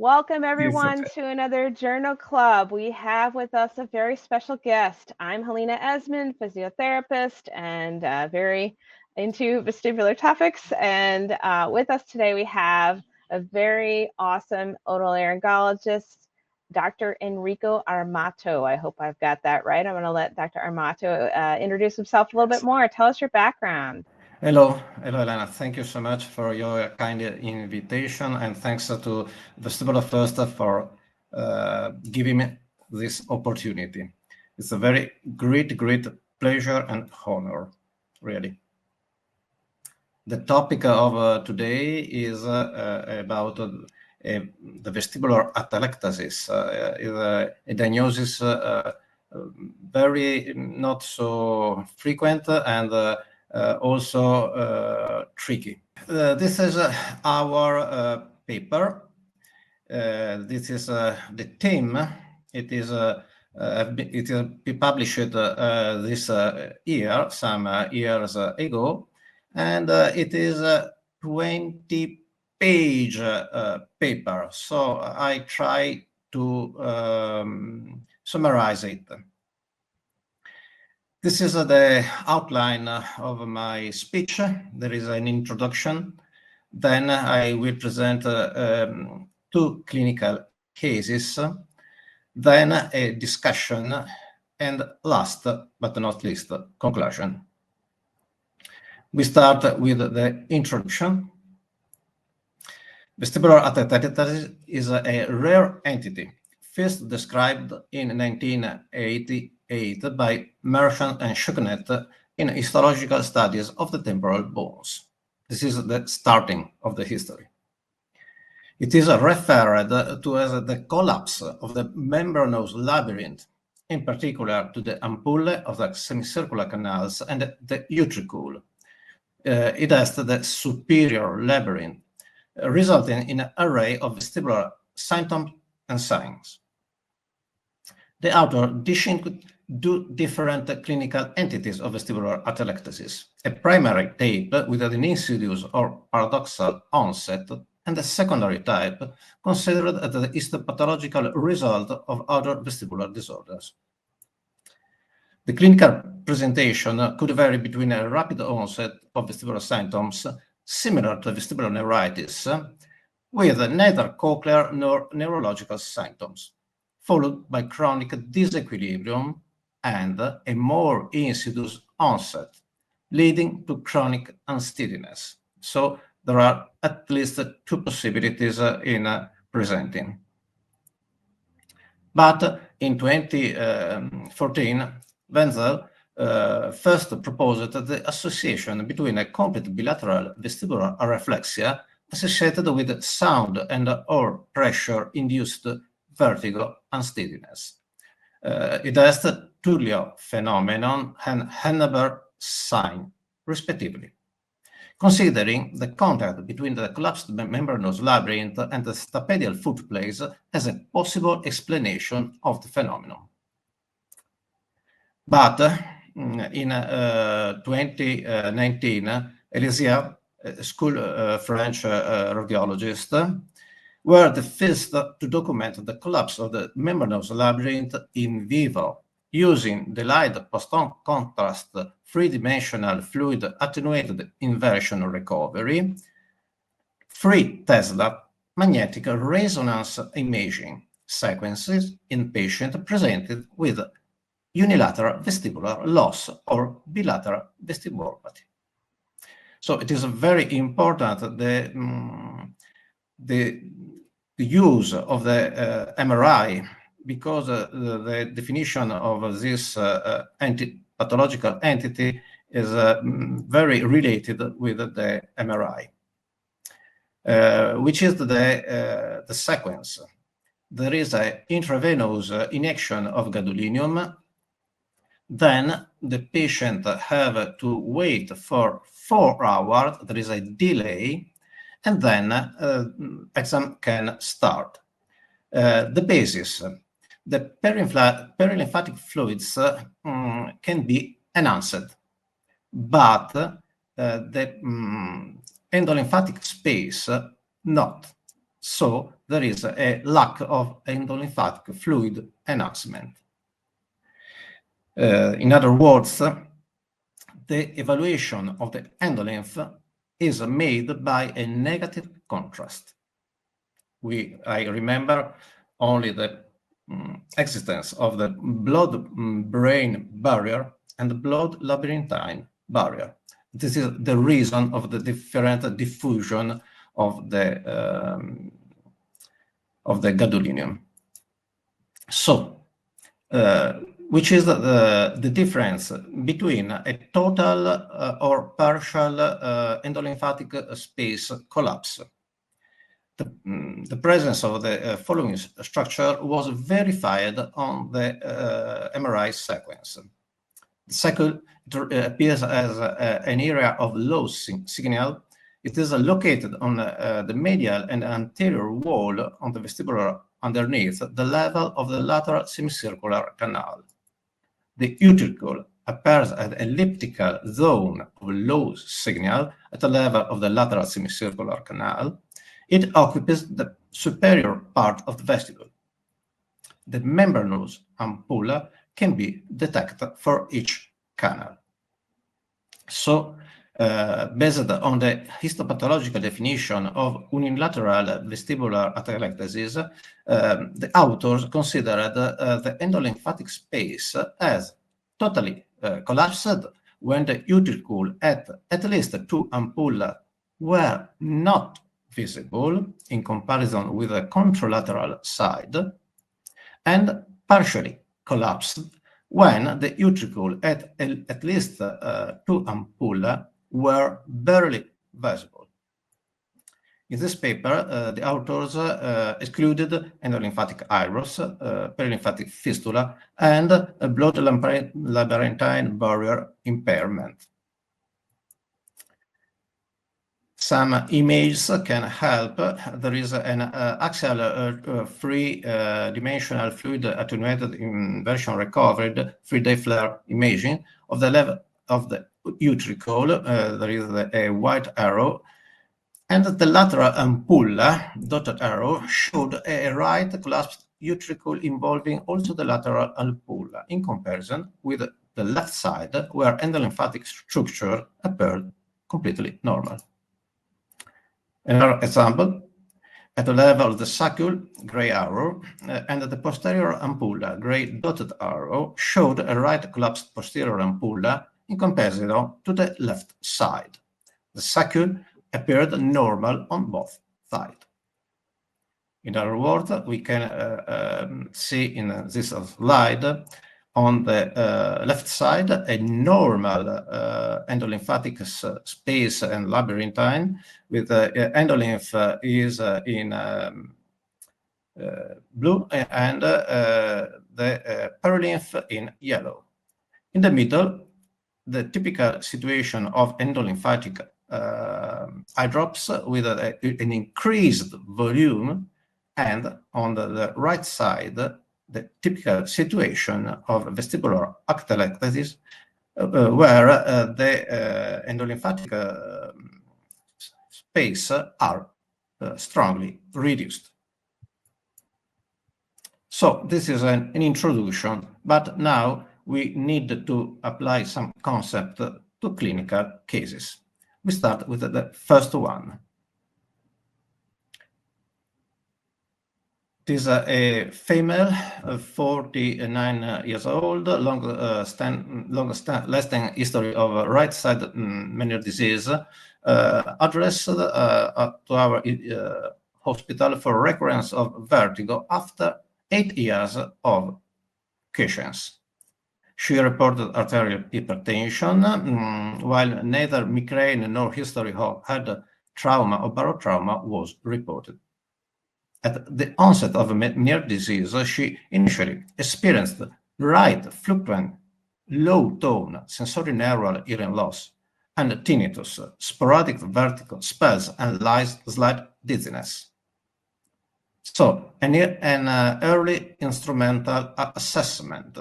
Welcome It's everyone okay. to another Journal Club. We have with us a very special guest. I'm Helena Esmond, physiotherapist and very into vestibular topics. And with us today we have a very awesome otolaryngologist, Dr. Enrico Armato. I hope I've got that right. I'm going to let Dr. Armato introduce himself a little bit more. Tell us your background. Hello, Elena. Thank you so much for your kind invitation, and thanks to Vestibular First for giving me this opportunity. It's a very great pleasure and honor, really. The topic of today is about the vestibular atelectasis, a diagnosis very not so frequent and also tricky. This is our paper. This is the theme. It is published this year, some years ago, and it is a 20-page paper. So I try to summarize it. This is the outline of my speech. There is an introduction. Then I will present two clinical cases, then a discussion, and last but not least, conclusion. We start with the introduction. Vestibular atelectasis is a rare entity, first described in 1988 by Merchant and Schucknet in histological studies of the temporal bones. This is the starting of the history. It is referred to as the collapse of the membranous labyrinth, in particular to the ampullae of the semicircular canals and the utricule. It has the superior labyrinth, resulting in an array of vestibular symptoms and signs. The author distinguished two different clinical entities of vestibular atelectasis: a primary type with an insidious or paradoxal onset, and a secondary type considered as the histopathological result of other vestibular disorders. The clinical presentation could vary between a rapid onset of vestibular symptoms similar to vestibular neuritis, with neither cochlear nor neurological symptoms, followed by chronic disequilibrium and a more insidious onset, leading to chronic unsteadiness. So there are at least two possibilities in presenting. But in 2014, Wenzel first proposed the association between a complete bilateral vestibular areflexia associated with sound and or pressure-induced vertigo unsteadiness. It has the Tullio phenomenon and Henneberg sign, respectively. Considering the contact between the collapsed membranous labyrinth and the stapedial footplates as a possible explanation of the phenomenon. But in 2019, Elisier, a school French radiologist, were the first to document the collapse of the membranous labyrinth in vivo using the light post-contrast three-dimensional fluid attenuated inversion recovery, free Tesla magnetic resonance imaging sequences in patients presented with unilateral vestibular loss or bilateral vestibulopathy. So it is very important the use of the MRI, because the definition of this pathological entity is very related with the MRI, which is the sequence. There is an intravenous injection of gadolinium. Then the patient have to wait for 4 hours. There is a delay, and then exam can start. The basis. The perilymphatic fluids can be enhanced, but the endolymphatic space not. So there is a lack of endolymphatic fluid enhancement. In other words, the evaluation of the endolymph is made by a negative contrast. I remember only the existence of the blood-brain barrier and the blood-labyrinthine barrier. This is the reason of the different diffusion of the gadolinium. So, which is the difference between a total or partial endolymphatic space collapse. The presence of the following structure was verified on the MRI sequence. The cycle appears as an area of low signal. It is located on the medial and anterior wall on the vestibular underneath the level of the lateral semicircular canal. The utricle appears as an elliptical zone of low signal at the level of the lateral semicircular canal. It occupies the superior part of the vestibule. The membranous ampulla can be detected for each canal. So, based on the histopathological definition of unilateral vestibular atelectasis, the authors considered the endolymphatic space as totally collapsed when the utricle at least two ampulla were not visible in comparison with the contralateral side, and partially collapsed when the utricle at least two ampulla were barely visible. In this paper, the authors excluded endolymphatic iris, perilymphatic fistula, and blood-labyrinthine barrier impairment. Some images can help. There is an axial three-dimensional fluid attenuated inversion recovered 3D FLAIR imaging of the level of the utricle. There is a white arrow, and the lateral ampulla, dotted arrow, showed a right collapsed utricle involving also the lateral ampulla in comparison with the left side, where endolymphatic structure appeared completely normal. Another example, at the level of the sacule, gray arrow, and the posterior ampulla, gray dotted arrow, showed a right collapsed posterior ampulla in comparison to the left side. The sacule appeared normal on both sides. In other words, we can see in this slide on the left side a normal endolymphatic space and labyrinthine, with endolymph is in blue and the perilymph in yellow. In the middle, the typical situation of endolymphatic eye drops with an increased volume, and on the right side, the typical situation of vestibular atelectasis, where the endolymphatic space are strongly reduced. So this is an introduction, but now we need to apply some concept to clinical cases. We start with the first one. It is a female, 49 years old, lasting history of right side Meniere disease, addressed to our hospital for recurrence of vertigo after 8 years of quiescence. She reported arterial hypertension, while neither migraine nor history of head trauma or barotrauma was reported. At the onset of Meniere disease, she initially experienced right fluctuant, low-tone sensorineural hearing loss and tinnitus, sporadic vertigo spells, and slight dizziness. So, an early instrumental assessment,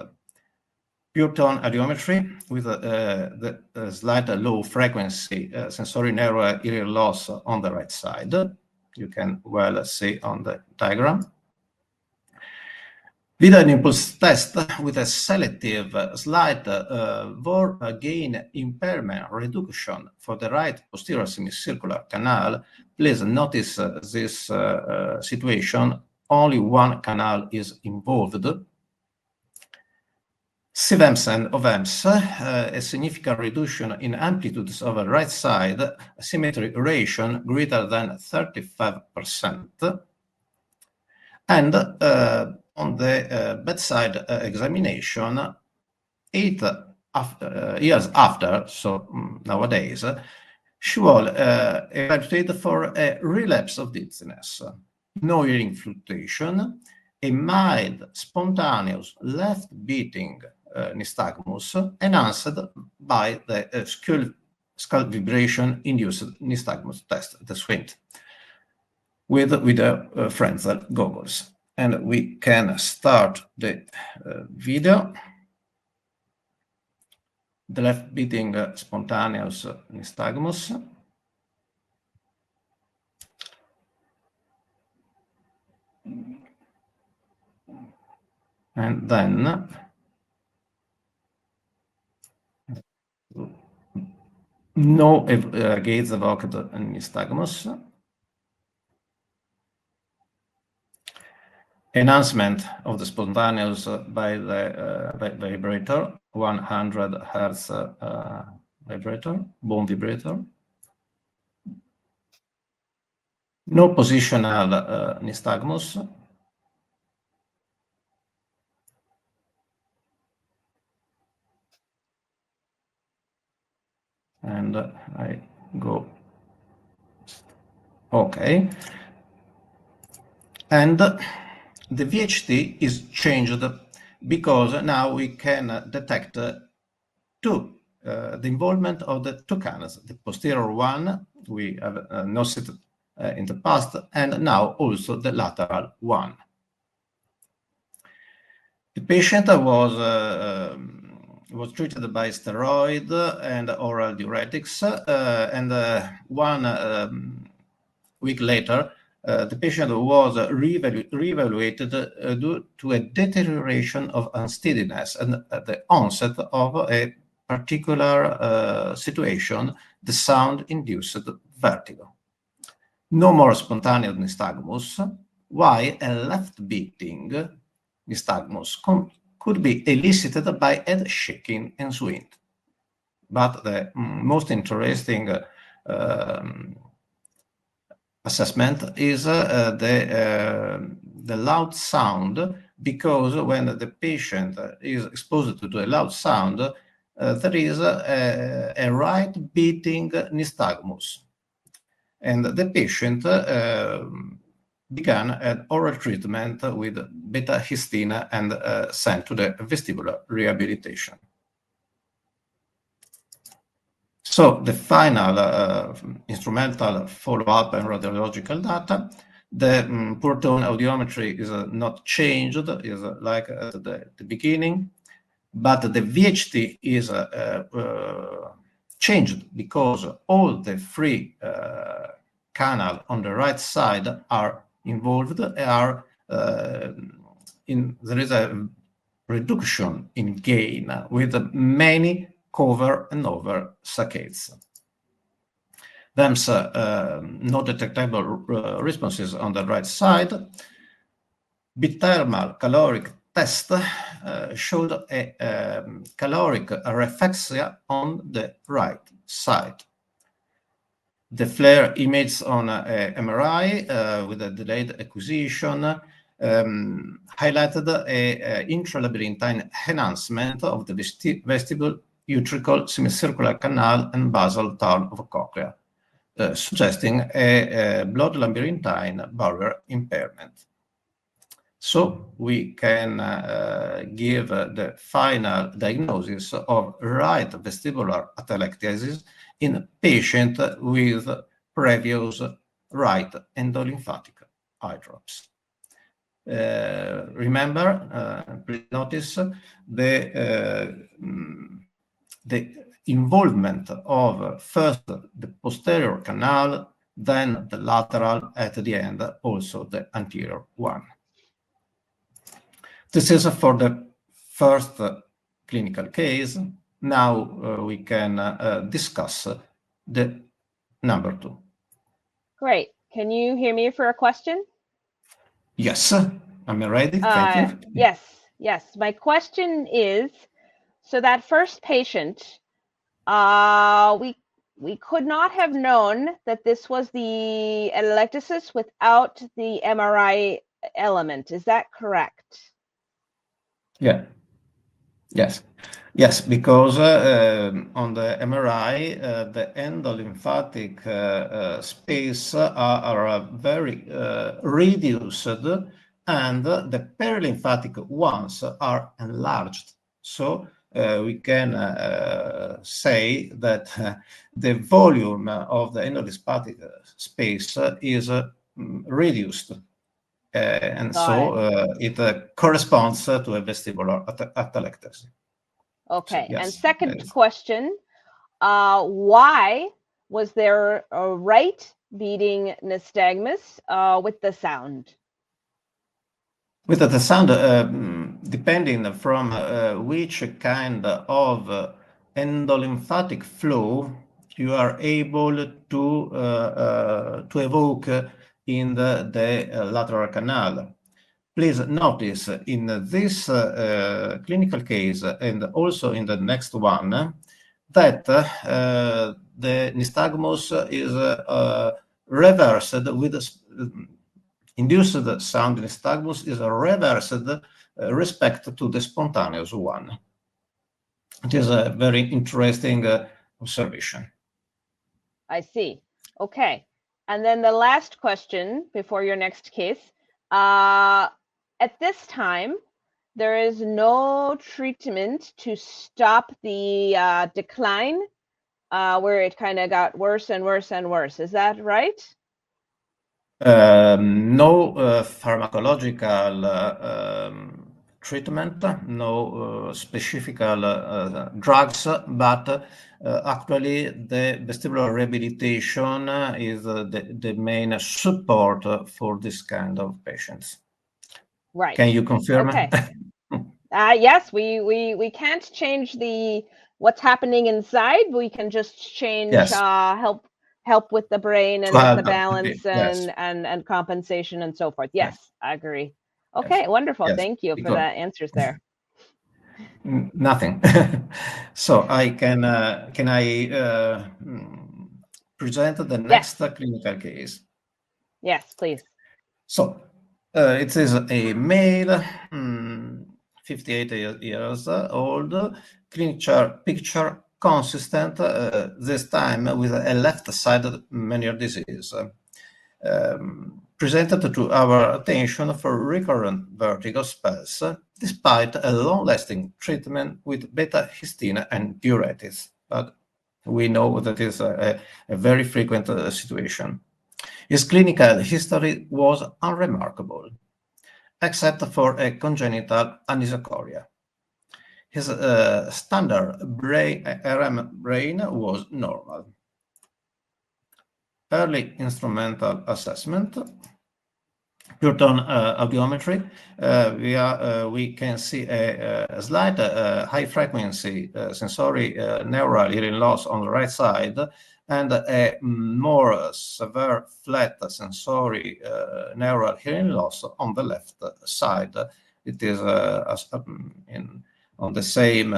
pure tone audiometry with the slight low frequency sensorineural hearing loss on the right side, you can well see on the diagram. With an impulse test with a selective slight gain impairment reduction for the right posterior semicircular canal, please notice this situation. Only one canal is involved. CVEMS and OVEMS, a significant reduction in amplitudes of the right side, symmetry ratio greater than 35%. And on the bedside examination, 8 years after, so nowadays, she was evaluated for a relapse of dizziness, no hearing fluctuation, a mild spontaneous left beating nystagmus enhanced by the skull vibration induced nystagmus test, the SWINT, with the Frenzel goggles. And we can start the video. The left beating spontaneous nystagmus. And then no gaze evoked nystagmus. Enhancement of the spontaneous by the vibrator, 100 Hertz vibrator, bone vibrator. No positional nystagmus. And I go, okay. And the VHT is changed because now we can detect the involvement of the two canals, the posterior one we have noticed in the past, and now also the lateral one. The patient was treated by steroid and oral diuretics, and 1 week later, the patient was reevaluated due to a deterioration of unsteadiness and the onset of a particular situation, the sound-induced vertigo. No more spontaneous nystagmus, while a left-beating nystagmus could be elicited by head shaking and SWINT. But the most interesting assessment is the loud sound, because when the patient is exposed to the loud sound, there is a right beating nystagmus. And the patient began an oral treatment with beta-histine and sent to the vestibular rehabilitation. So the final instrumental follow-up and radiological data, the pure tone audiometry is not changed, is like at the beginning, but the VHT is changed because all the 3 canals on the right side are involved, there is a reduction in gain with many cover and over saccades. VEMS, no detectable responses on the right side. Bithermal caloric test showed a caloric areflexia on the right side. The flare image on MRI with a delayed acquisition highlighted a intralabyrinthine enhancement of the vestibule, utricle, semicircular canal, and basal turn of cochlea, suggesting a blood labyrinthine barrier impairment. So we can give the final diagnosis of right vestibular atelectasis in a patient with previous right endolymphatic eye drops. Remember, please notice the involvement of first the posterior canal, then the lateral at the end, also the anterior one. This is for the first clinical case. Now we can discuss the number 2. Great. Can you hear me for a question? Yes, I'm ready. Thank you. Yes. My question is, so that first patient, we could not have known that this was the atelectasis without the MRI element. Is that correct? Yeah. Yes, because on the MRI, the endolymphatic space are very reduced, and the perilymphatic ones are enlarged. So we can say that the volume of the endolymphatic space is reduced. And so it corresponds to a vestibular atelectasis. Okay. So, yes, and second question, why was there a right beating nystagmus with the sound? With the sound, depending from which kind of endolymphatic flow you are able to evoke in the lateral canal. Please notice in this clinical case and also in the next one that the nystagmus is reversed with induced sound nystagmus is reversed respect to the spontaneous one. It is a very interesting observation. I see. Okay. And then the last question before your next case. At this time, there is no treatment to stop the decline where it kind of got worse and worse and worse. Is that right? No pharmacological treatment, no specific drugs, but actually the vestibular rehabilitation is the main support for this kind of patients. Right. Can you confirm? Okay. Yes, we can't change what's happening inside. We can just change help with the brain and with the balance and compensation and so forth. Yes, I agree. Okay, wonderful. Yes. Thank you for the answers there. Nothing. So can I present the next clinical case? Yes, please. So it is a male, 58 years old, clinical picture consistent, this time with a left-sided Meniere disease. Presented to our attention for recurrent vertigo spells, despite a long-lasting treatment with beta-histine and diuretics. But we know that is a very frequent situation. His clinical history was unremarkable, except for a congenital anisocoria. His standard RM brain was normal. Early instrumental assessment, pure-tone audiometry, we can see a slight high-frequency sensory neural hearing loss on the right side and a more severe flat sensory neural hearing loss on the left side. It is on the same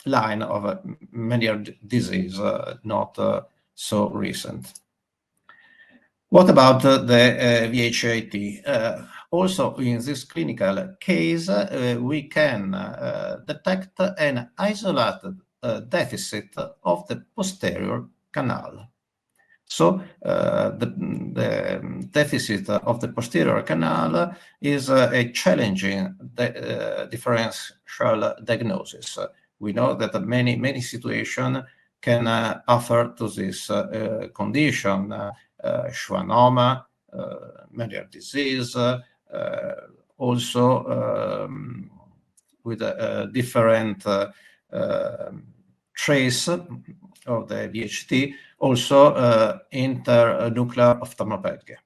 line of Meniere disease, not so recent. What about the VHAT? Also, in this clinical case, we can detect an isolated deficit of the posterior canal. So the deficit of the posterior canal is a challenging differential diagnosis. We know that many situations can offer to this condition, schwannoma, Meniere disease, also with different trace of the VHT also internuclear ophthalmoplegia,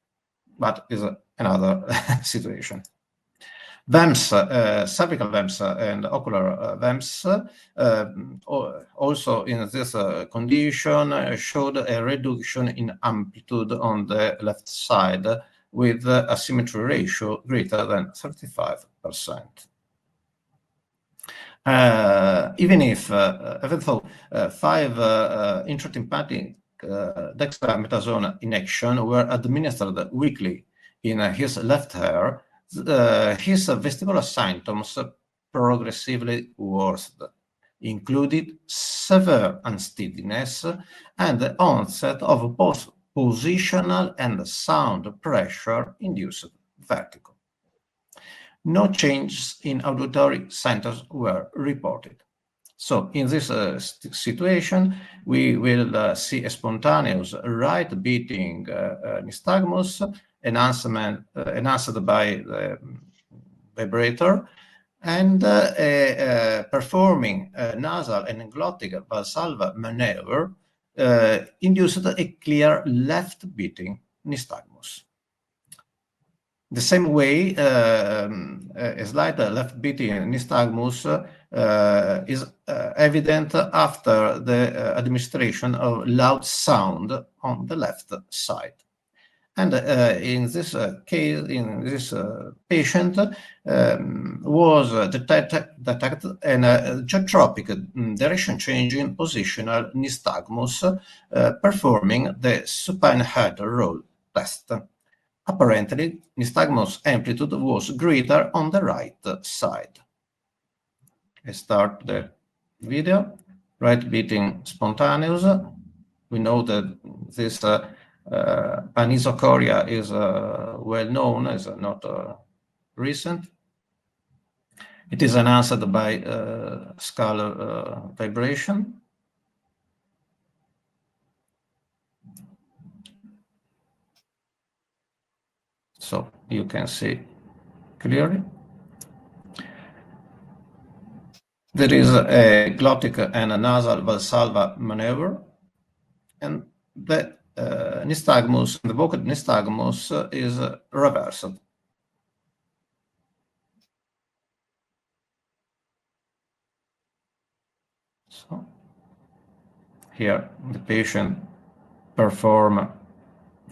but is another situation. VEMS, cervical VEMS and ocular VEMS, also in this condition showed a reduction in amplitude on the left side with a symmetry ratio greater than 35%. Even though 5 intratympanic dexamethasone injection were administered weekly in his left ear, his vestibular symptoms progressively worsened, included severe unsteadiness and the onset of both positional and sound pressure-induced vertigo. No changes in auditory centers were reported. So in this situation, we will see a spontaneous right beating nystagmus enhanced by the vibrator, and performing a nasal and glottic valsalva maneuver induced a clear left beating nystagmus. The same way, a slight left beating nystagmus is evident after the administration of loud sound on the left side. And in this case, in this patient, was detected an geotropic direction-changing positional nystagmus performing the supine head roll test. Apparently, nystagmus amplitude was greater on the right side. I start the video. Right beating spontaneous. We know that this anisocoria is well known, is not recent. It is enhanced by scalar vibration. So you can see clearly. There is a glottic and a nasal valsalva maneuver, and the nystagmus, the vocal nystagmus, is reversed. So here the patient perform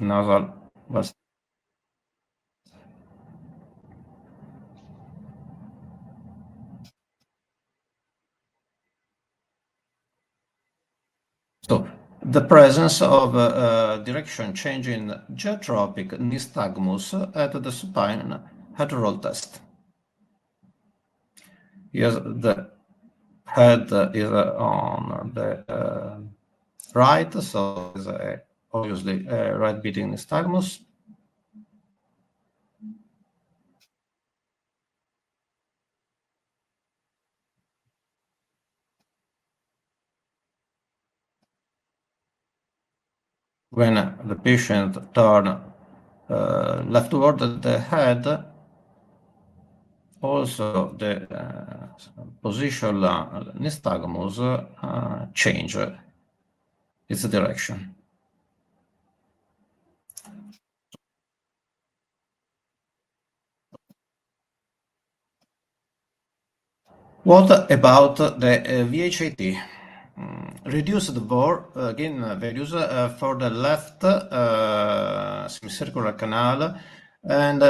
nasal valsalva. So the presence of direction-changing geotropic nystagmus at the supine head roll test. Here's the head is on the right, so is obviously a right beating nystagmus. When the patient turns leftward the head, also the positional nystagmus change its direction. What about the VHAT? Reduced gain values for the left semicircular canal, and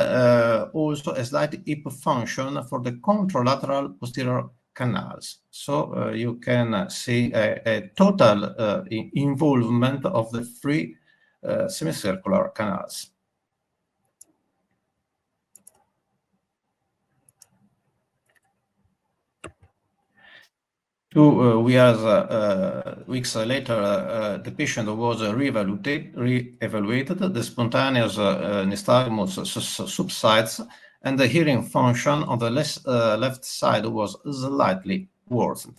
also a slight hip function for the contralateral posterior canals. So you can see a total involvement of the 3 semicircular canals. 2 weeks later, the patient was re-evaluated. The spontaneous nystagmus subsides, and the hearing function on the left side was slightly worsened.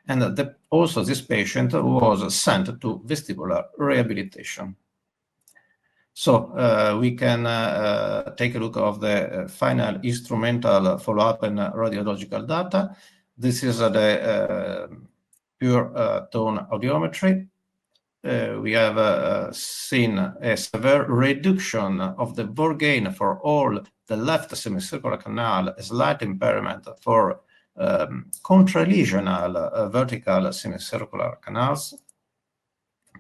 And also this patient was sent to vestibular rehabilitation. So we can take a look of the final instrumental follow-up and radiological data. This is the pure tone audiometry. We have seen a severe reduction of the Vor gain for all the left semicircular canal, a slight impairment for contralesional vertical semicircular canals.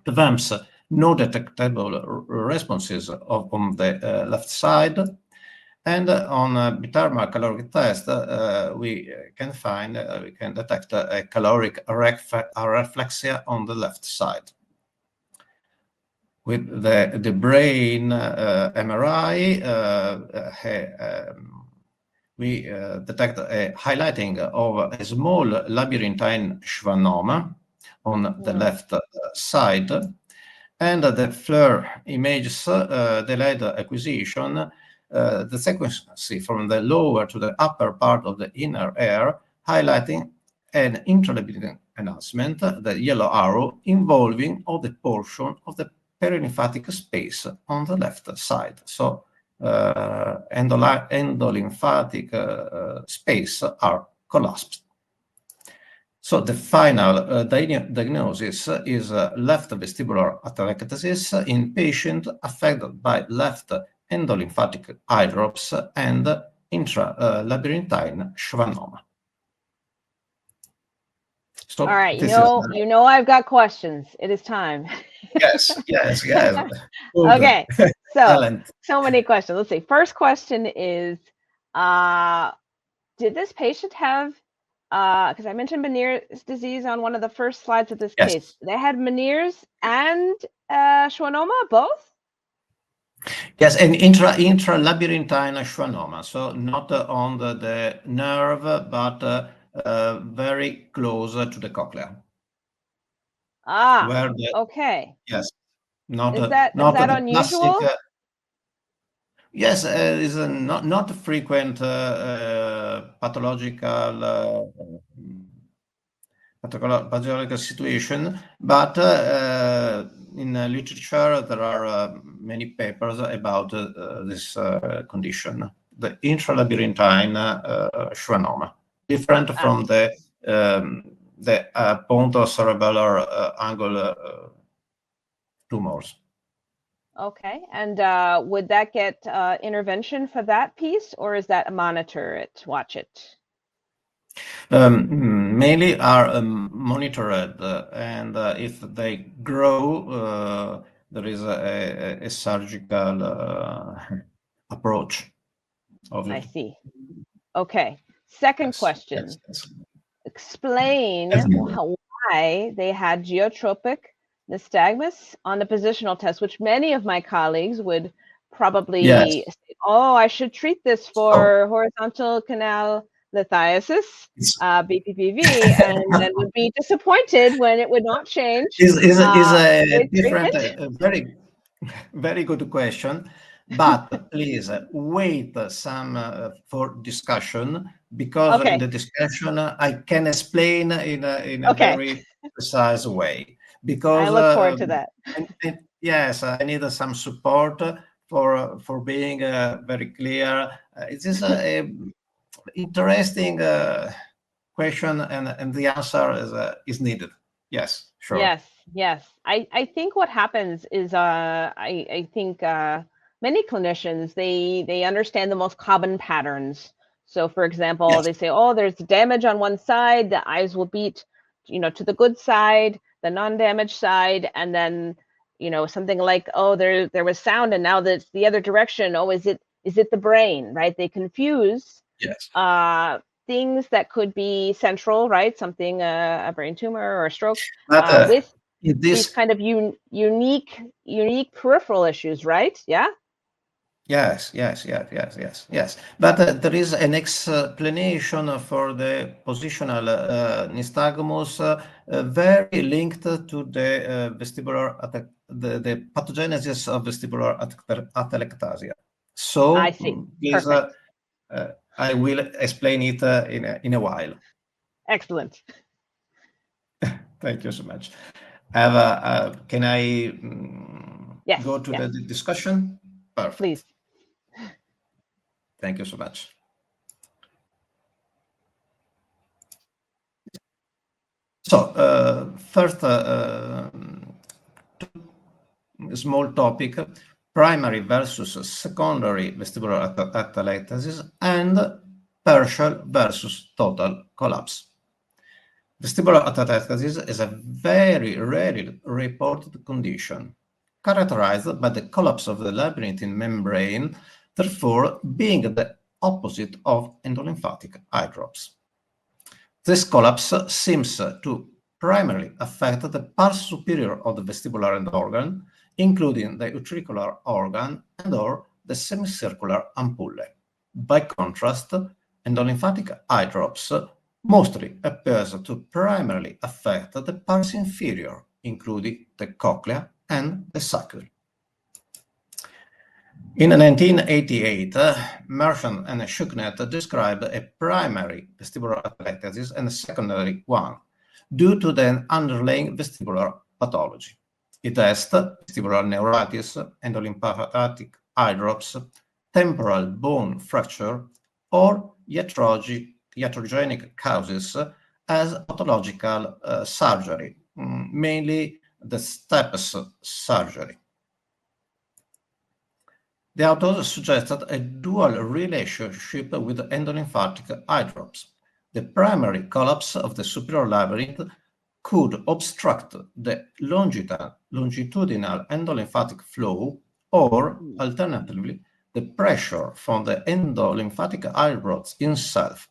The VAMS, no detectable responses on the left side. And on a bithermal caloric test, we can detect a caloric areflexia on the left side. With the brain MRI, we detect a highlighting of a small labyrinthine schwannoma on the left side, and the FLIR images delayed acquisition, the sequence from the lower to the upper part of the inner ear, highlighting an intralabyrinthine enhancement, the yellow arrow, involving all the portion of the perilymphatic space on the left side. So endolymphatic space are collapsed. So the final diagnosis is left vestibular atelectasis in patient affected by left endolymphatic eye drops and intralabyrinthine schwannoma. So all right, you know I've got questions. It is time. Yes. Okay, so many questions. Let's see. First question is, did this patient have, because I mentioned Meniere's disease on one of the first slides of this case. They had Meniere's and schwannoma, both? Yes, an intralabyrinthine schwannoma, so not on the nerve, but very close to the cochlea. Okay. Yes, not is that unusual? Classic, yes, is not frequent pathological situation, but in literature there are many papers about this condition, the intralabyrinthine schwannoma, different from the pontocerebellar angle tumors. Okay, and would that get intervention for that piece, or is that monitor it, watch it? Mainly are monitored, and if they grow, there is a surgical approach. I see. Okay. Second question. Yes. Explain why they had geotropic nystagmus on the positional test, which many of my colleagues would probably say, oh, I should treat this for horizontal canal lithiasis, BPPV, and then would be disappointed when it would not change. Is a different, very good question, but please wait some for discussion, because in the discussion I can explain in a very precise way. Because I look forward to that. Yes, I need some support for being very clear. It is a interesting question, and the answer is needed. Yes, sure. Yes. I think what happens is I think many clinicians, they understand the most common patterns. So for example, they say, oh, there's damage on one side, the eyes will beat, to the good side, the non-damaged side, and then, something like, oh, there was sound and now that's the other direction. Oh, is it the brain, right? They confuse things that could be central, right? Something, a brain tumor or a stroke, with these kind of unique peripheral issues, right? Yeah. Yes. But there is an explanation for the positional nystagmus very linked to the vestibular the pathogenesis of vestibular atelectasia. So I see. please, I will explain it in a while. Excellent. Thank you so much. Can I go to the discussion? Perfect. Please. Thank you so much. So first, small topic, primary versus secondary vestibular atelectasis and partial versus total collapse. Vestibular atelectasis is a very rarely reported condition, characterized by the collapse of the labyrinthine membrane, therefore being the opposite of endolymphatic eye drops. This collapse seems to primarily affect the part superior of the vestibular end organ, including the utricular organ and/or the semicircular ampullae. By contrast, endolymphatic eye drops mostly appears to primarily affect the parts inferior, including the cochlea and the sacule. In 1988, Merchant and Schucknet described a primary vestibular atelectasis and a secondary one due to the underlying vestibular pathology. It has vestibular neuritis, endolymphatic eye drops, temporal bone fracture, or iatrogenic causes as pathological surgery, mainly the stapes surgery. The authors suggested a dual relationship with endolymphatic eye drops. The primary collapse of the superior labyrinth could obstruct the longitudinal endolymphatic flow, or alternatively, the pressure from the endolymphatic eye drops itself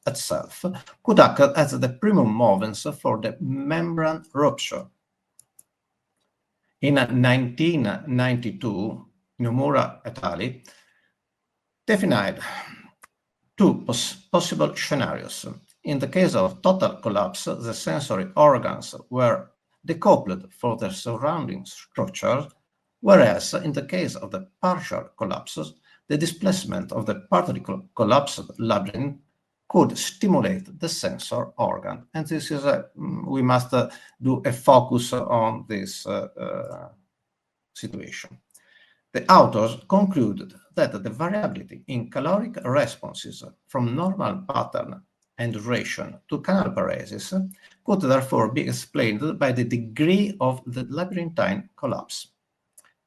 could act as the primum movens for the membrane rupture. In 1992, Nomura et al. Defined two possible scenarios. In the case of total collapse, the sensory organs were decoupled from their surrounding structure, whereas in the case of the partial collapses, the displacement of the partly collapsed labyrinth could stimulate the sensor organ. And this is we must do a focus on this situation. The authors concluded that the variability in caloric responses from normal pattern and duration to canal paresis could therefore be explained by the degree of the labyrinthine collapse.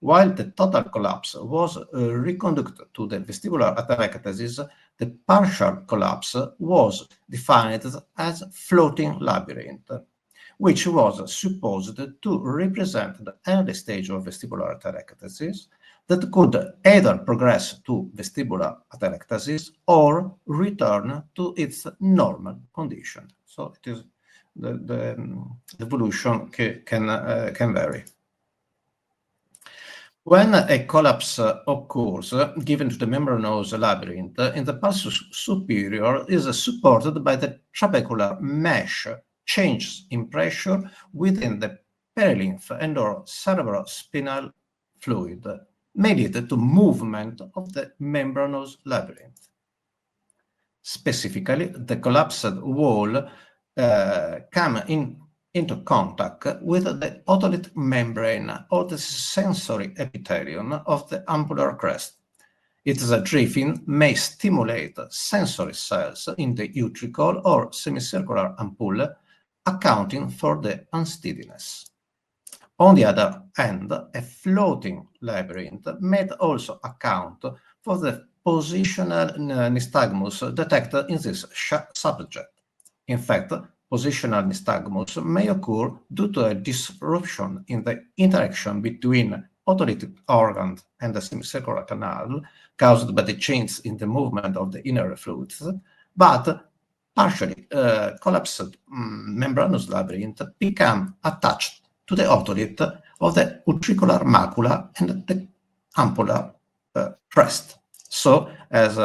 While the total collapse was reconducted to the vestibular atelectasis, the partial collapse was defined as floating labyrinth, which was supposed to represent the early stage of vestibular atelectasis that could either progress to vestibular atelectasis or return to its normal condition. So it is the evolution can vary. When a collapse occurs, given to the membranous labyrinth, in the pulse superior is supported by the trabecular mesh changes in pressure within the perilymph and/or cerebrospinal fluid, may lead to movement of the membranous labyrinth. Specifically, the collapsed wall come into contact with the otolith membrane or the sensory epithelium of the ampullar crest. Its dripping may stimulate sensory cells in the utricle or semicircular ampulla, accounting for the unsteadiness. On the other hand, a floating labyrinth may also account for the positional nystagmus detected in this subject. In fact, positional nystagmus may occur due to a disruption in the interaction between otolithic organ and the semicircular canal caused by the change in the movement of the inner fluids, but partially collapsed membranous labyrinth become attached to the otolith of the utricular macula and the ampullar crest. So, as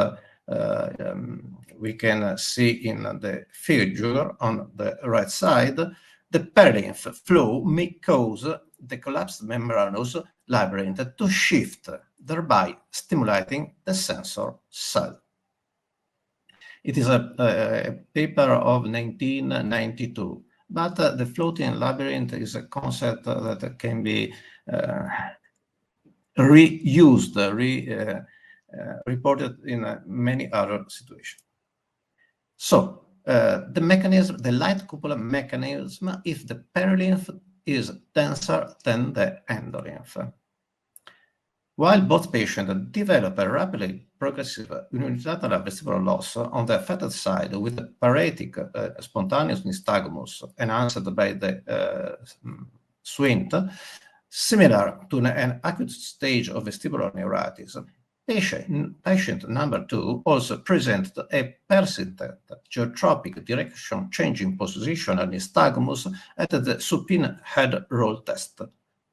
we can see in the figure on the right side, the perilymph flow may cause the collapsed membranous labyrinth to shift, thereby stimulating the sensor cell. It is a paper of 1992, but the floating labyrinth is a concept that can be reused, reported in many other situations. So, the mechanism, the light cupola mechanism, if the perilymph is denser than the endolymph. While both patients develop a rapidly progressive unilateral vestibular loss on the affected side with a paretic spontaneous nystagmus enhanced by the squint, similar to an acute stage of vestibular neuritis, patient number 2 also presented a persistent geotropic direction changing positional nystagmus at the supine head roll test,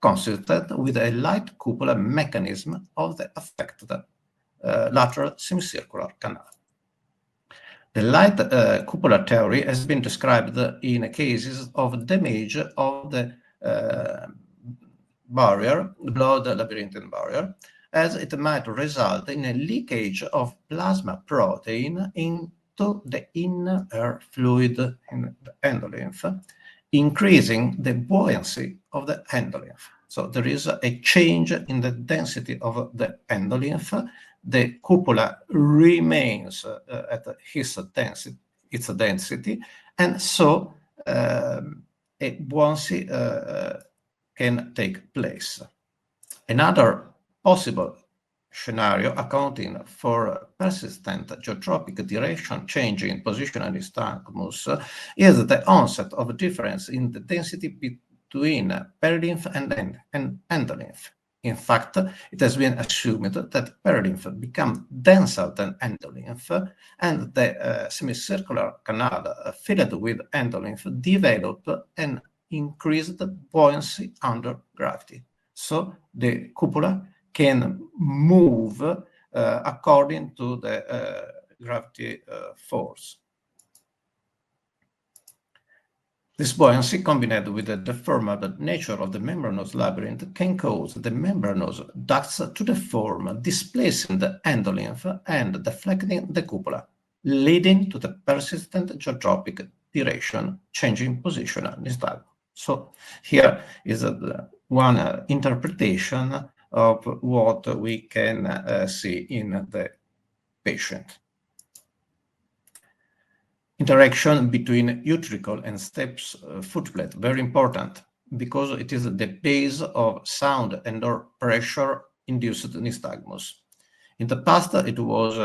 consistent with a light cupola mechanism of the affected lateral semicircular canal. The light cupola theory has been described in cases of damage of the barrier, blood labyrinthine barrier, as it might result in a leakage of plasma protein into the inner air fluid in the endolymph, increasing the buoyancy of the endolymph. So there is a change in the density of the endolymph. The cupola remains at its density, and so a buoyancy can take place. Another possible scenario accounting for persistent geotropic direction change in positional nystagmus is the onset of a difference in the density between perilymph and endolymph. In fact, it has been assumed that perilymph becomes denser than endolymph, and the semicircular canal filled with endolymph developed an increased buoyancy under gravity. So the cupola can move according to the gravity force. This buoyancy, combined with the deformed nature of the membranous labyrinth, can cause the membranous ducts to deform, displacing the endolymph and deflecting the cupola, leading to the persistent geotropic direction changing positional nystagmus. So here is one interpretation of what we can see in the patient. Interaction between utricle and steps footplate, very important, because it is the base of sound and/or pressure-induced nystagmus. In the past, it was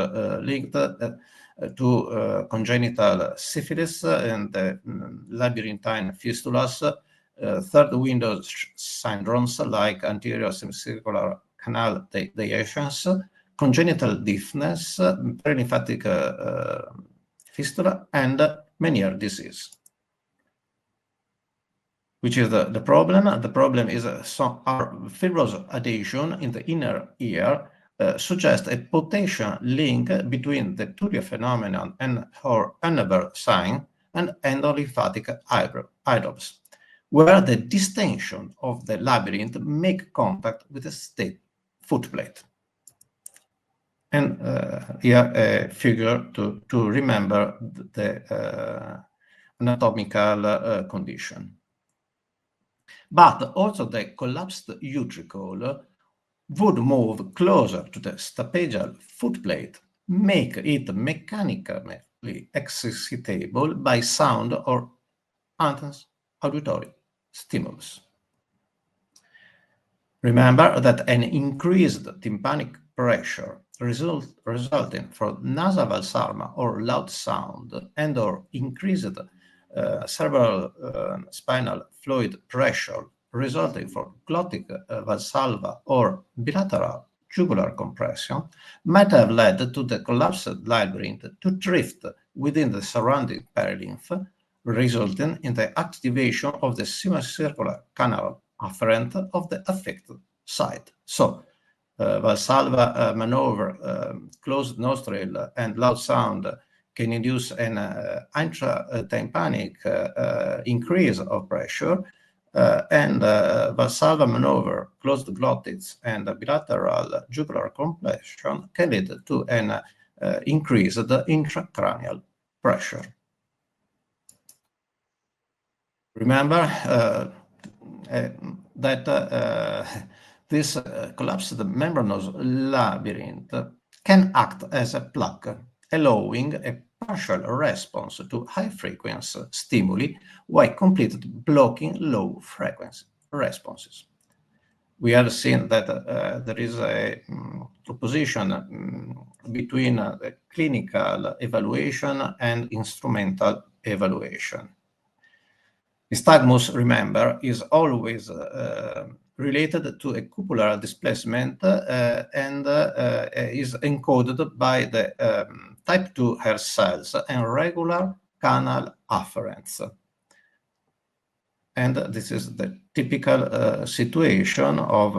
linked to congenital syphilis and labyrinthine fistulas, third window syndromes like anterior semicircular canal deviations, congenital deafness, perilymphatic fistula, and Meniere disease. Which is the problem? The problem is our fibrous adhesion in the inner ear suggests a potential link between the Turia phenomenon and her Henneberg sign and endolymphatic hydrops, where the distension of the labyrinth make contact with the step footplate. And here a figure to remember the anatomical condition. But also the collapsed utricle would move closer to the stapedial footplate, make it mechanically excitable by sound or intense auditory stimulus. Remember that an increased tympanic pressure resulting from nasal valsalva or loud sound and or increased cerebral spinal fluid pressure resulting from glottic valsalva or bilateral jugular compression might have led to the collapsed labyrinth to drift within the surrounding perilymph, resulting in the activation of the semicircular canal afferent of the affected side. So, valsalva maneuver, closed nostril, and loud sound can induce an intratympanic increase of pressure, and valsalva maneuver, closed glottids, and bilateral jugular compression can lead to an increased intracranial pressure. Remember that this collapsed membranous labyrinth can act as a plug, allowing a partial response to high-frequency stimuli while completely blocking low-frequency responses. We have seen that there is a opposition between the clinical evaluation and instrumental evaluation. Nystagmus, remember, is always related to a cupular displacement and is encoded by the type 2 hair cells and regular canal afferents. And this is the typical situation of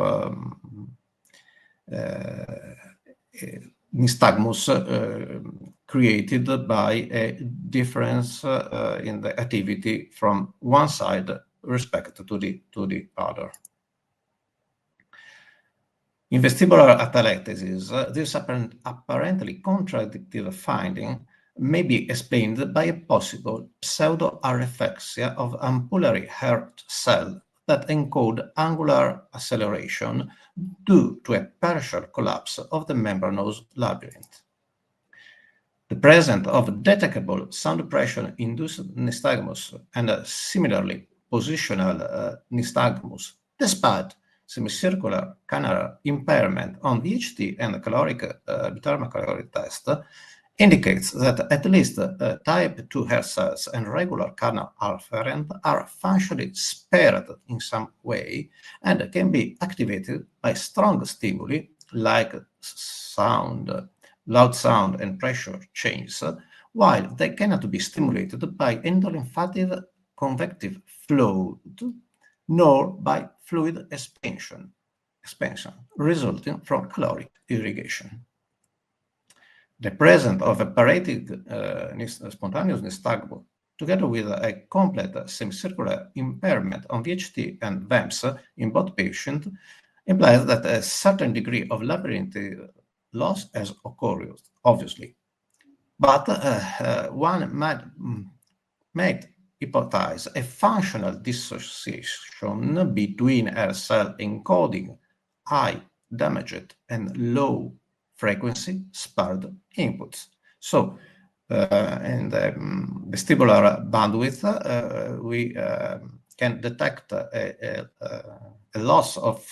nystagmus created by a difference in the activity from one side respect to the other. In vestibular atelectasis, this apparently contradictory finding may be explained by a possible pseudo-areflexia of ampullary hair cell that encode angular acceleration due to a partial collapse of the membranous labyrinth. The presence of detectable sound pressure-induced nystagmus and similarly positional nystagmus, despite semicircular canal impairment on VHT and caloric thermocaloric test, indicates that at least type 2 hair cells and regular canal afferent are functionally spared in some way and can be activated by strong stimuli like sound, loud sound, and pressure changes, while they cannot be stimulated by endolymphatic convective fluid nor by fluid expansion resulting from caloric irrigation. The presence of a paretic spontaneous nystagmus, together with a complete semicircular impairment on VHT and VEMS in both patients, implies that a certain degree of labyrinth loss has occurred, obviously. But one might hypothesize a functional dissociation between hair cell encoding high damaged and low frequency spared inputs. So in the vestibular bandwidth, we can detect a loss of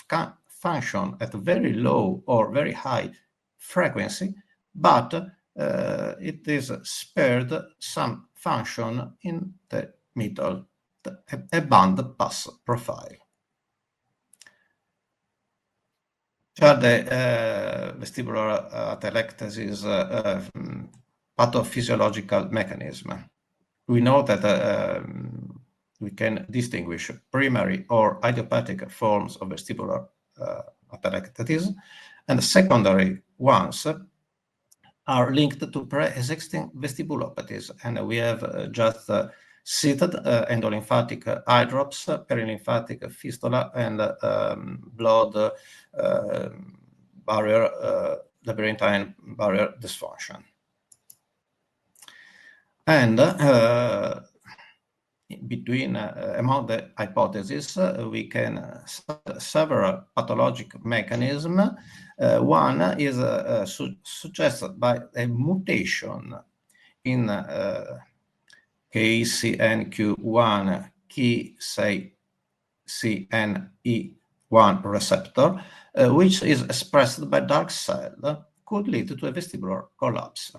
function at very low or very high frequency, but it is spared some function in the middle, a band pass profile. The vestibular atelectasis pathophysiological mechanism. We know that we can distinguish primary or idiopathic forms of vestibular atelectasis, and secondary ones are linked to pre-existing vestibulopathies, and we have just cited endolymphatic eye drops, perilymphatic fistula, and blood barrier, labyrinthine barrier dysfunction. And among the hypotheses, we can cite several pathologic mechanisms. One is suggested by a mutation in KCNQ1 key CNE1 receptor, which is expressed by dark cell, could lead to a vestibular collapse.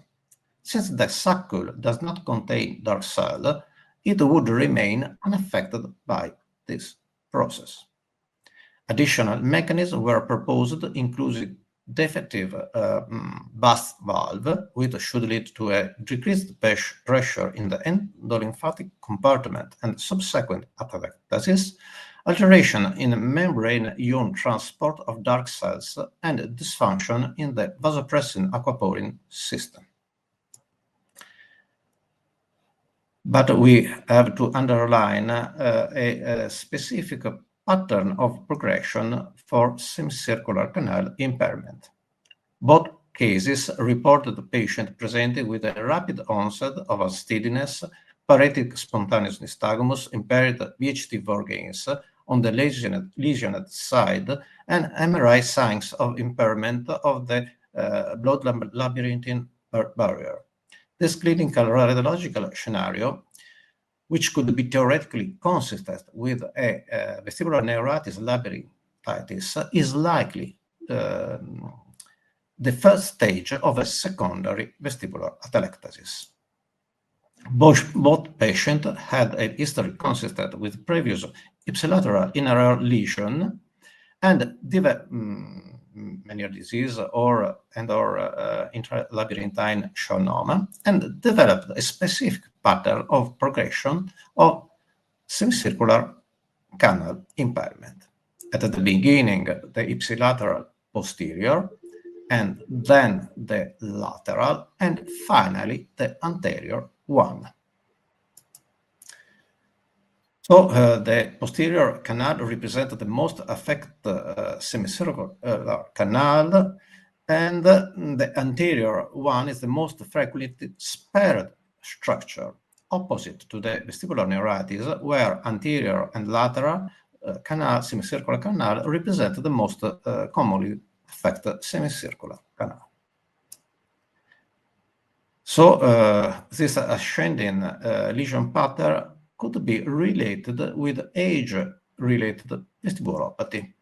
Since the saccule does not contain dark cell, it would remain unaffected by this process. Additional mechanisms were proposed, including defective bust valve, which should lead to a decreased pressure in the endolymphatic compartment and subsequent atelectasis, alteration in membrane ion transport of dark cells, and dysfunction in the vasopressin-aquaporin system. But we have to underline a specific pattern of progression for semicircular canal impairment. Both cases reported the patient presenting with a rapid onset of unsteadiness, paretic spontaneous nystagmus, impaired VHT gains on the lesioned side, and MRI signs of impairment of the blood labyrinthine barrier. This clinical radiological scenario, which could be theoretically consistent with a vestibular neuritis labyrinthitis, is likely the first stage of a secondary vestibular atelectasis. Both patients had a history consistent with previous ipsilateral inner lesion and Meniere disease or intralabyrinthine schwannoma, and developed a specific pattern of progression of semicircular canal impairment. At the beginning, the ipsilateral posterior, and then the lateral, and finally the anterior one. So the posterior canal represents the most affected semicircular canal, and the anterior one is the most frequently spared structure, opposite to the vestibular neuritis, where anterior and lateral canal, semicircular canal, represent the most commonly affected semicircular canal. So this ascending lesion pattern could be related with age-related vestibulopathy.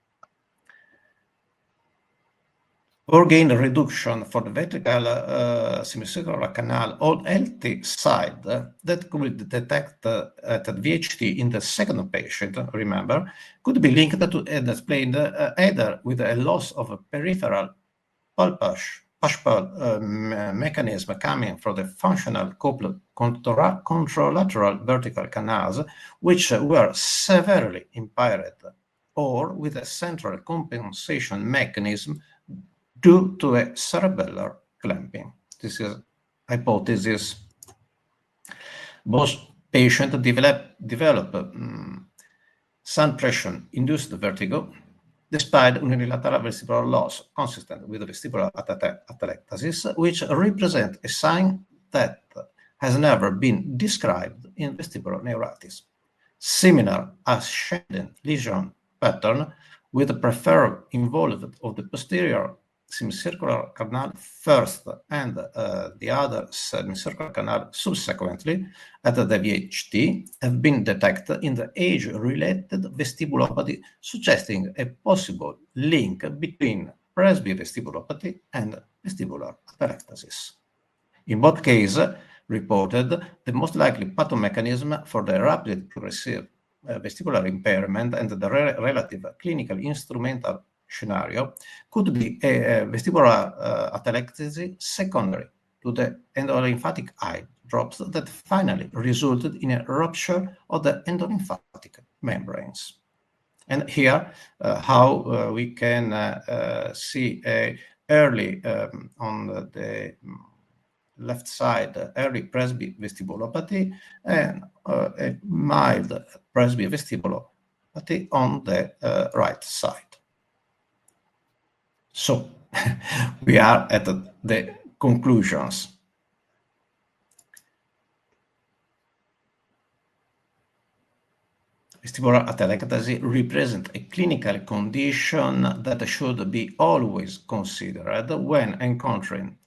Or gain reduction for the vertical semicircular canal on healthy side that could detect at VHT in the second patient, remember, could be linked to and explained either with a loss of a peripheral push-pull mechanism coming from the functional coupled contralateral vertical canals, which were severely impaired, or with a central compensation mechanism due to a cerebellar clamping. This is hypothesis. Both patients develop sun pressure-induced vertigo, despite unilateral vestibular loss consistent with vestibular atelectasis, which represent a sign that has never been described in vestibular neuritis. Similar ascending lesion pattern with the preferred involvement of the posterior semicircular canal first and the other semicircular canal subsequently at the VHT have been detected in the age-related vestibulopathy, suggesting a possible link between presbyvestibulopathy and vestibular atelectasis. In both cases, reported the most likely pathomechanism for the rapid progressive vestibular impairment and the relative clinical instrumental scenario could be a vestibular atelectasis secondary to the endolymphatic eye drops that finally resulted in a rupture of the endolymphatic membranes. And here, how we can see a early on the left side, early presbyvestibulopathy and a mild presbyvestibulopathy on the right side. So we are at the conclusions. Vestibular atelectasis represents a clinical condition that should be always considered when encountering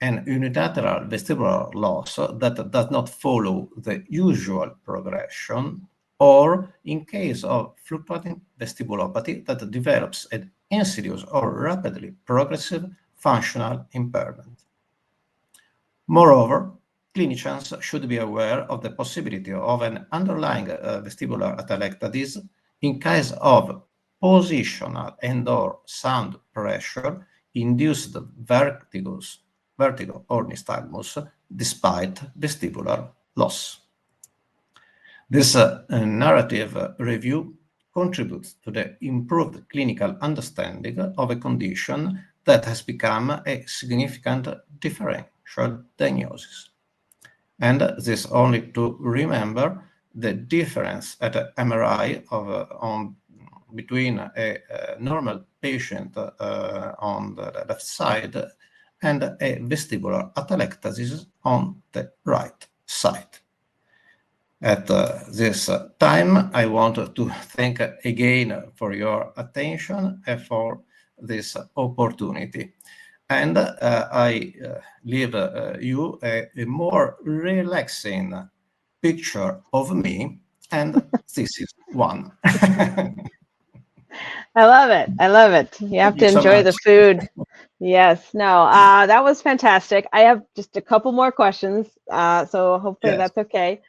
an unilateral vestibular loss that does not follow the usual progression, or in case of fluctuating vestibulopathy that develops an insidious or rapidly progressive functional impairment. Moreover, clinicians should be aware of the possibility of an underlying vestibular atelectasis in case of positional and/or sound pressure induced vertigo or nystagmus despite vestibular loss. This narrative review contributes to the improved clinical understanding of a condition that has become a significant differential diagnosis. And this only to remember the difference at MRI between a normal patient on the left side and a vestibular atelectasis on the right side. At this time, I want to thank again for your attention and for this opportunity. and I leave you a more relaxing picture of me, and this is one. I love it. I love it. You have Thank to you so enjoy the much. food. Yes. No, that was fantastic. I have just a couple more questions, so hopefully Yes, that's okay.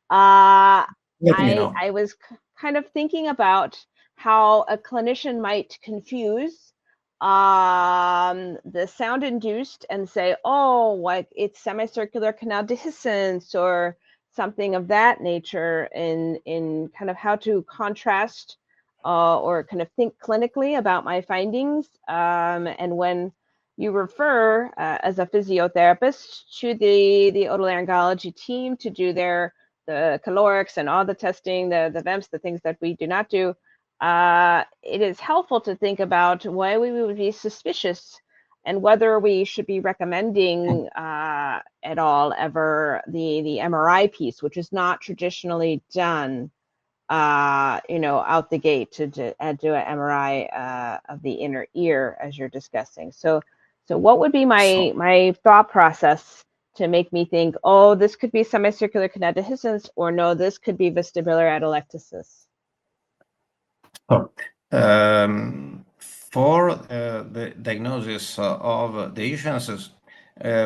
Uh, let me know. I was kind of thinking about how a clinician might confuse the sound induced and say, oh, like it's semicircular canal dehiscence or something of that nature in kind of how to contrast or kind of think clinically about my findings. And when you refer as a physiotherapist to the otolaryngology team to do the calorics and all the testing, the VEMS, the things that we do not do, it is helpful to think about why we would be suspicious and whether we should be recommending at all ever the MRI piece, which is not traditionally done, out the gate to do an MRI of the inner ear as you're discussing. So what would be So, my thought process to make me think, oh, this could be semicircular canal dehiscence, or no, this could be vestibular atelectasis? so, for the diagnosis of dehiscences,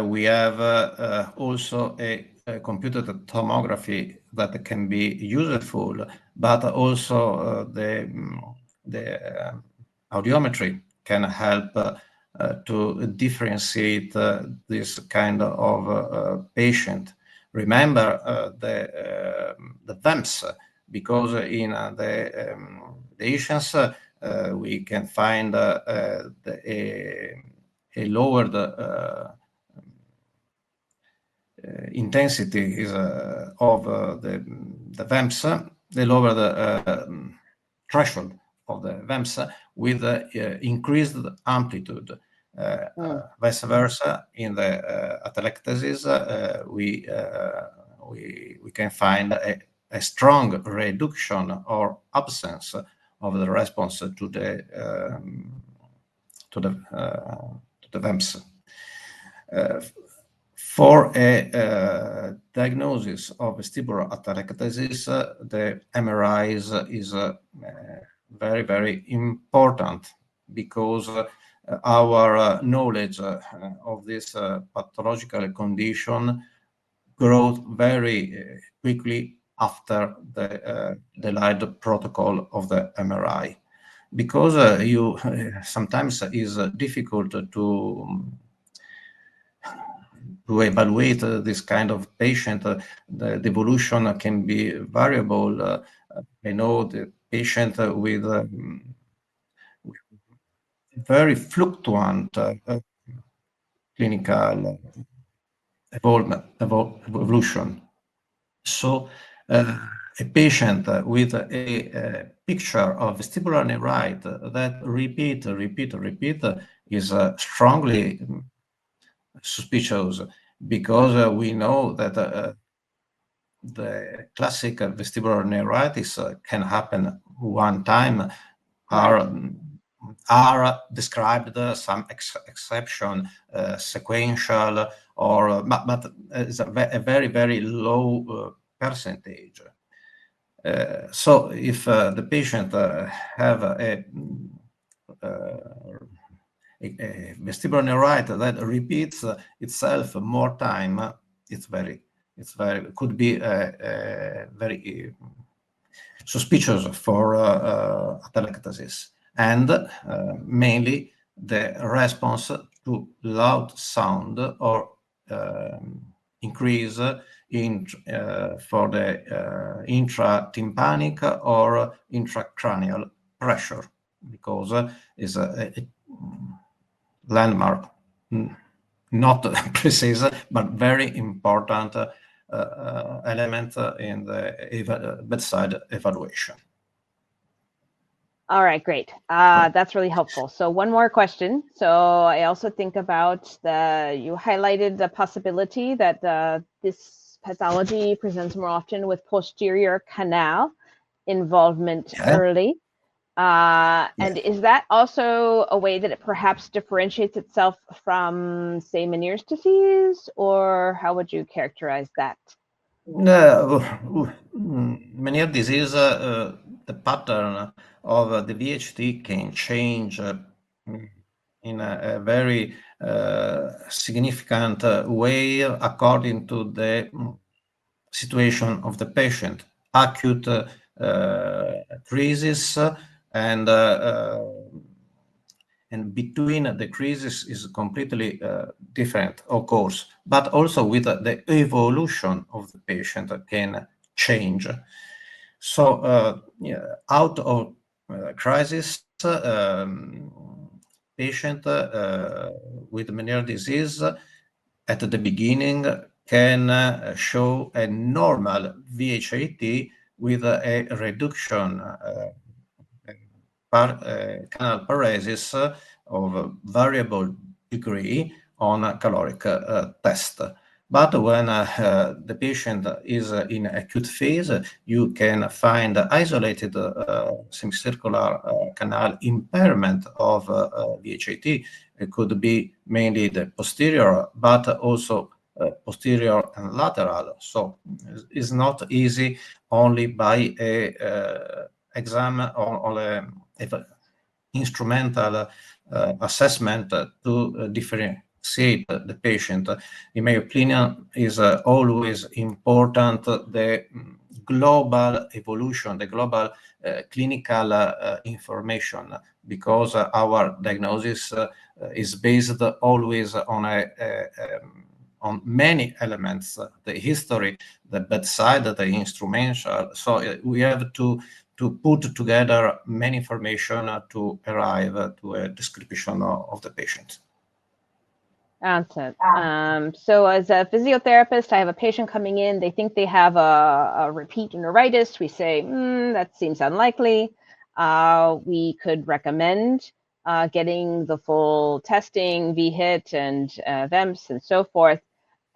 we have also a computed tomography that can be useful, but also the audiometry can help to differentiate this kind of patient. Remember the VEMS, because in the patients we can find a lowered intensity is, of the VEMS, the lower the threshold of the VEMS with increased amplitude. Vice versa, in the atelectasis, we can find a strong reduction or absence of the response to the VEMS. For a diagnosis of vestibular atelectasis, the MRI is very, very important, because our knowledge of this pathological condition grows very quickly after the delayed protocol of the MRI, because you sometimes is difficult to evaluate this kind of patient. The evolution can be variable. I know the patient with very fluctuant clinical evolution. So a patient with a picture of vestibular neurite that repeat is strongly suspicious, because we know that the classic vestibular neuritis can happen one time. Are described some exception, sequential, or but it's a very, very low percentage. So if the patient have a vestibular neurite that repeats itself more time, it's very could be very suspicious for atelectasis, and mainly the response to loud sound or increase in for the intratympanic or intracranial pressure, because is a landmark, not precise, but very important element in the bedside evaluation. All right, great. That's really helpful. So one more question. So I also think about you highlighted the possibility that this pathology presents more often with posterior canal involvement early. And is that also a way that it perhaps differentiates itself from, say, Meniere's disease, or how would you characterize that? Meniere's disease, the pattern of the VHT can change in a very significant way according to the situation of the patient. Acute crisis and between the crises is completely different, of course, but also with the evolution of the patient can change. So out of crisis, patient with Meniere's disease at the beginning can show a normal VHAT with a reduction canal paresis of variable degree on a caloric test. But when the patient is in acute phase, you can find isolated semicircular canal impairment of VHAT. It could be mainly the posterior, but also posterior and lateral. So it's not easy only by a exam or instrumental assessment to differentiate the patient. In my opinion, is always important the global evolution, the global clinical information, because our diagnosis is based always on many elements, the history, the bedside, the instrumental. So we have to put together many information to arrive to a description of the patient. Answer. So as a physiotherapist, I have a patient coming in. They think they have a repeat neuritis. We say, that seems unlikely. We could recommend getting the full testing, VHIT and VEMS and so forth.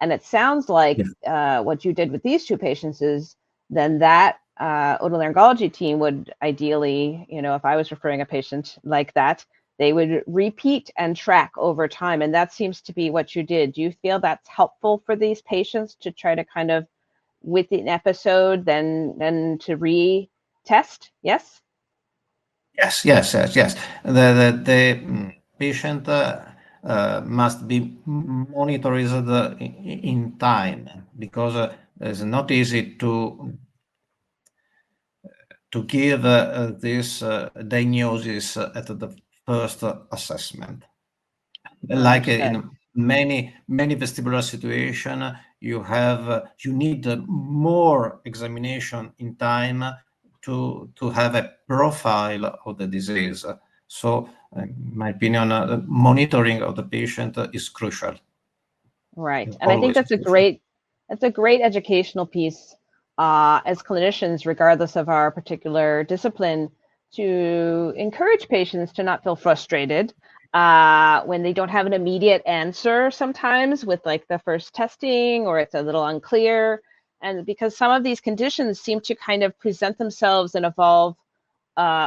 And it sounds like what you did with these two patients is then that otolaryngology team would ideally, if I was referring a patient like that, they would repeat and track over time. And that seems to be what you did. Do you feel that's helpful for these patients to try to kind of, with an episode, then to retest? Yes? Yes. The patient must be monitored in time, because it's not easy to give this diagnosis at the first assessment. Like in many vestibular situations, you need more examination in time to have a profile of the disease. So, in my opinion, monitoring of the patient is crucial. Right, and I think that's a great educational piece as clinicians, regardless of our particular discipline, to encourage patients to not feel frustrated when they don't have an immediate answer sometimes with like the first testing, or it's a little unclear. And because some of these conditions seem to kind of present themselves and evolve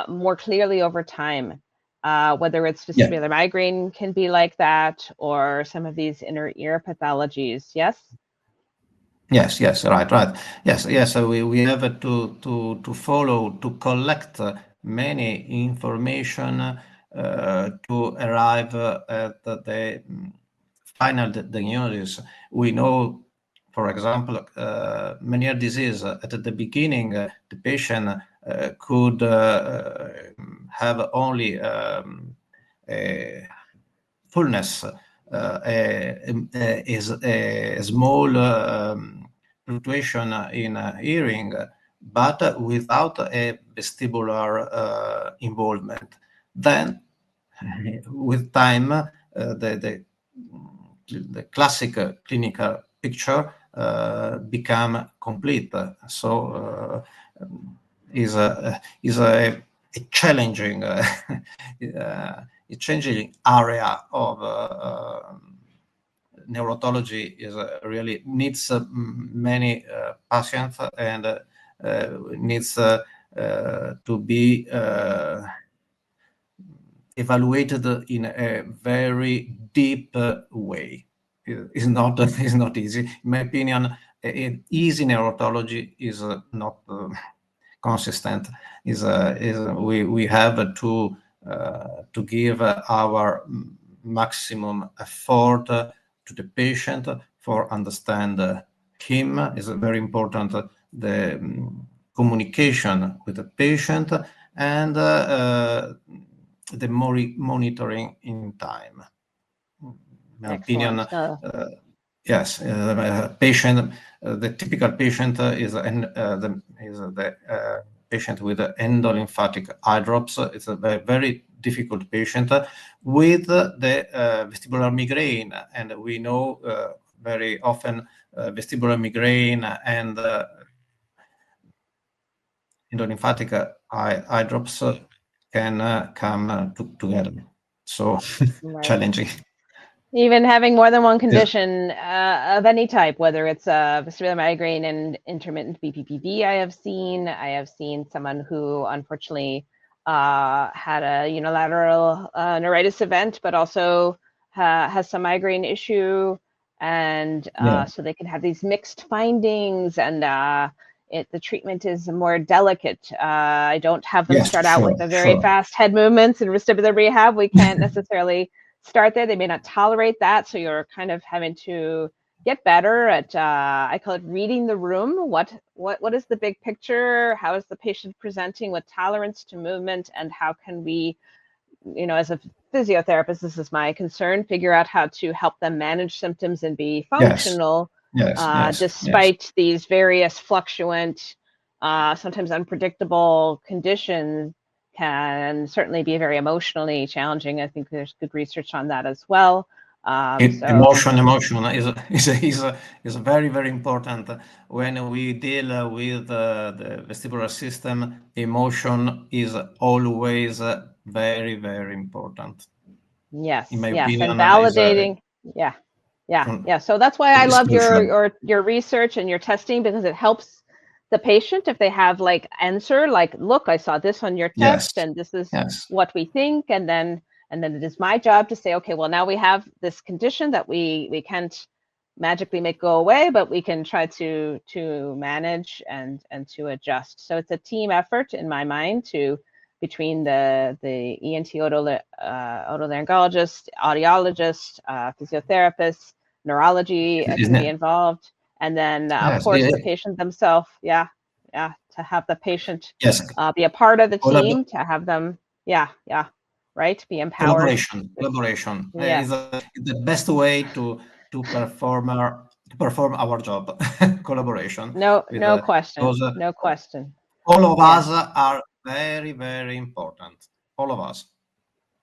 more clearly over time, whether it's vestibular migraine can be like that, or some of these inner ear pathologies. Yes? Yes, right. Yes. So we have to follow, to collect many information to arrive at the final diagnosis. We know, for example, Meniere's disease. At the beginning, the patient could have only fullness, is a small fluctuation in hearing, but without a vestibular involvement. Then, with time, the classic clinical picture become complete. So is a challenging changing area of neurology. Is really needs many patients and needs to be evaluated in a very deep way. It's not easy. In my opinion, easy neurology is not consistent. We have to give our maximum effort to the patient for understand him. Is very important. The communication with the patient and the monitoring in time. In my opinion, yes, patient. The typical patient is the patient with endolymphatic eye drops. It's a very difficult patient with the vestibular migraine, and we know very often vestibular migraine and endolymphatic eye drops can come together. So challenging. Even having more than one condition of any type, whether it's vestibular migraine and intermittent BPPV, I have seen someone who unfortunately had a unilateral neuritis event, but also has some migraine issue, and so they can have these mixed findings, and the treatment is more delicate. I don't have them start out with a very fast head movements in vestibular rehab. We can't necessarily start there. They may not tolerate that, so you're kind of having to get better at I call it reading the room. What is the big picture? How is the patient presenting with tolerance to movement, and how can we, as a physiotherapist, this is my concern, figure out how to help them manage symptoms and be functional despite these various fluctuant, sometimes unpredictable conditions. Can certainly be very emotionally challenging. I think there's good research on that as well. Emotion is very, very important when we deal with the vestibular system. Emotion is always very, very important. Yes, in my opinion, and validating. So that's why I love your research and your testing, because it helps the patient if they have answer, look, I saw this on your test, and this is what we think, and then it is my job to say, okay, well, now we have this condition that we can't magically make go away, but we can try to manage and to adjust. So it's a team effort in my mind between the ENT otolaryngologist, audiologist, physiotherapist, neurology can be involved. And then, of course, the patient themselves, to have the patient be a part of the team, to have them, be empowered. Collaboration is the best way to perform our job. Collaboration. No question. All of us are very, very important. All of us.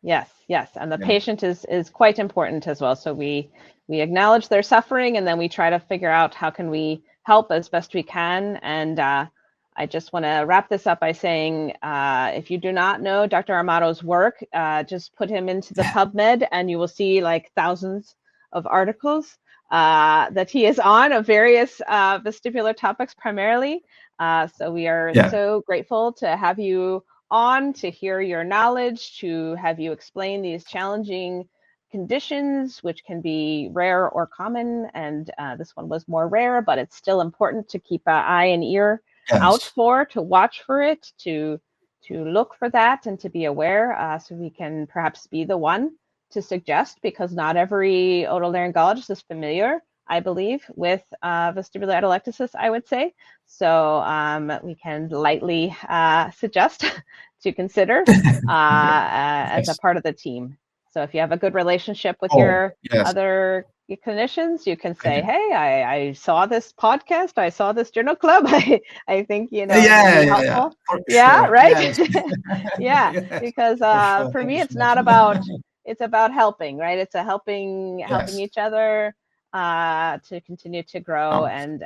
Yes, and the patient is quite important as well. So we acknowledge their suffering, and then we try to figure out how can we help as best we can. And I just want to wrap this up by saying, if you do not know Dr. Armato's work, just put him into the PubMed, and you will see thousands of articles that he is on of various vestibular topics primarily. So we are so grateful to have you on, to hear your knowledge, to have you explain these challenging conditions, which can be rare or common. And this one was more rare, but it's still important to keep an eye and ear out for, to watch for it, to look for that, and to be aware, so we can perhaps be the one to suggest, because not every otolaryngologist is familiar, I believe, with vestibular atelectasis, I would say. So we can lightly suggest to consider as a part of the team. So if you have a good relationship with your other clinicians, you can say, hey, I saw this podcast, I saw this journal club, I think, it would be helpful. Right? Because for me, it's not about, it's about helping, right? It's a helping each other to continue to grow and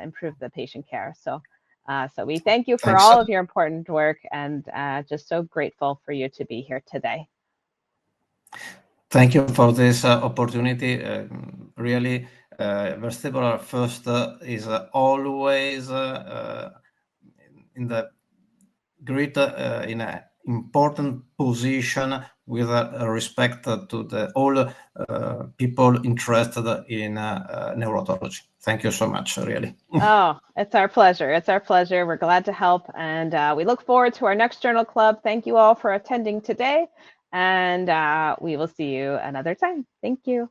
improve the patient care. So we thank you for all of your important work, and just so grateful for you to be here today. Thank you for this opportunity. Really, vestibular first is always in the great in a important position with respect to all people interested in neurology. Thank you so much, really. Oh, it's our pleasure. It's our pleasure. We're glad to help. And we look forward to our next journal club. Thank you all for attending today. And we will see you another time. Thank you.